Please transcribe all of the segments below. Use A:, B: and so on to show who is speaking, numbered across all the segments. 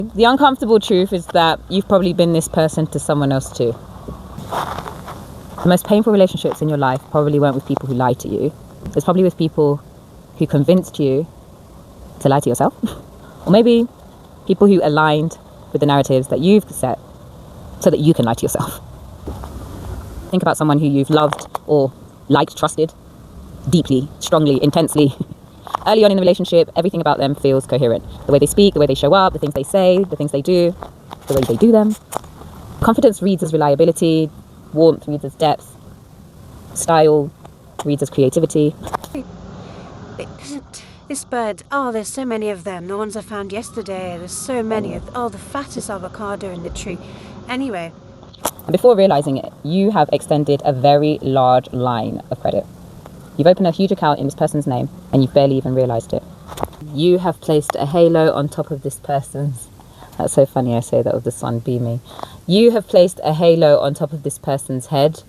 A: The uncomfortable truth is that you've probably been this person to someone else too. The most painful relationships in your life probably weren't with people who lied to you. It's probably with people who convinced you to lie to yourself. Or maybe people who aligned with the narratives that you've set so that you can lie to yourself. Think about someone who you've loved or liked, trusted deeply, strongly, intensely. Early on in the relationship, everything about them feels coherent. The way they speak, the way they show up, the things they say, the things they do, the way they do them. Confidence reads as reliability, warmth reads as depth, style reads as creativity.
B: This bird, there's so many of them. The ones I found yesterday, there's so many. The fattest avocado in the tree. Anyway.
A: And before realizing it, you have extended a very large line of credit. You've opened a huge account in this person's name and you've barely even realized it. You have placed a halo on top of this person's... That's so funny I say that with the sun beaming. You have placed a halo on top of this person's head.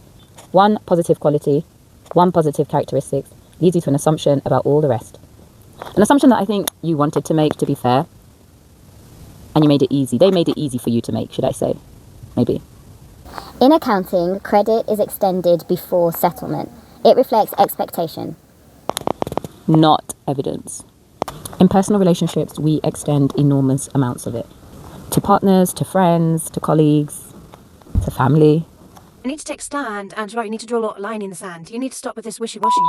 A: One positive quality, one positive characteristic leads you to an assumption about all the rest. An assumption that I think you wanted to make, to be fair. And you made it easy. They made it easy for you to make, should I say. Maybe.
C: In accounting, credit is extended before settlement. It reflects expectation,
A: not evidence. In personal relationships, we extend enormous amounts of it. To partners, to friends, to colleagues, to family.
B: You need to take a stand, Angela. You need to draw a line in the sand. You need to stop with this wishy-washy.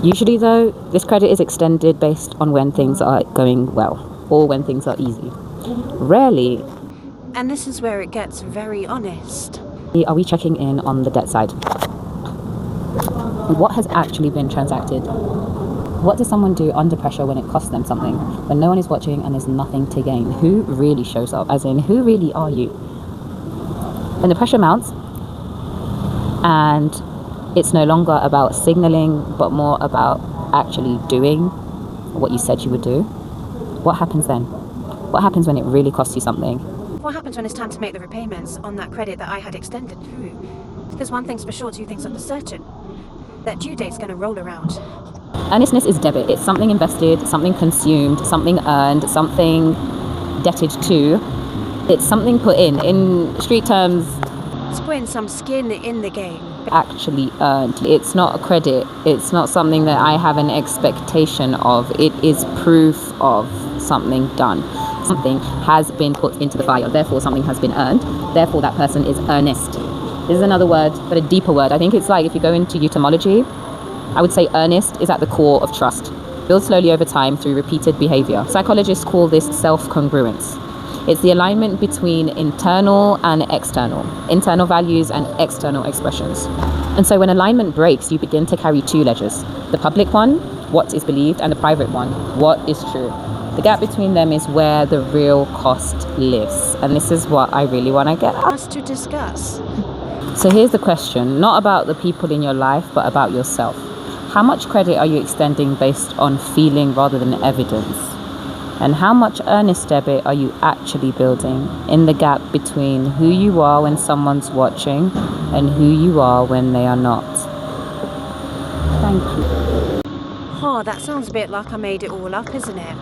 A: Usually, though, this credit is extended based on when things are going well or when things are easy. Rarely.
B: And this is where it gets very honest.
A: Are we checking in on the debt side? What has actually been transacted? What does someone do under pressure when it costs them something? When no one is watching and there's nothing to gain? Who really shows up? As in, who really are you? When the pressure mounts and it's no longer about signaling but more about actually doing what you said you would do, what happens then? What happens when it really costs you something?
B: What happens when it's time to make the repayments on that credit that I had extended through? Because one thing's for sure, two things are for certain. That due date's going to roll around.
A: Earnestness is debit. It's something invested, something consumed, something earned, something debted to. It's something put in. In street terms,
B: it's putting some skin in the game.
A: Actually earned. It's not a credit. It's not something that I have an expectation of. It is proof of something done. Something has been put into the fire. Therefore, something has been earned. Therefore, that person is earnest. This is another word, but a deeper word. I think it's like if you go into etymology, I would say earnest is at the core of trust, built slowly over time through repeated behavior. Psychologists call this self-congruence. It's the alignment between internal and external, internal values and external expressions. And so when alignment breaks, you begin to carry two ledgers. The public one, what is believed, and the private one, what is true. The gap between them is where the real cost lives. And this is what I really want to get at.
B: Us to discuss.
A: So here's the question, not about the people in your life, but about yourself. How much credit are you extending based on feeling rather than evidence? And how much earnest debit are you actually building in the gap between who you are when someone's watching and who you are when they are not? Thank you.
B: Oh, that sounds a bit like I made it all up, isn't it?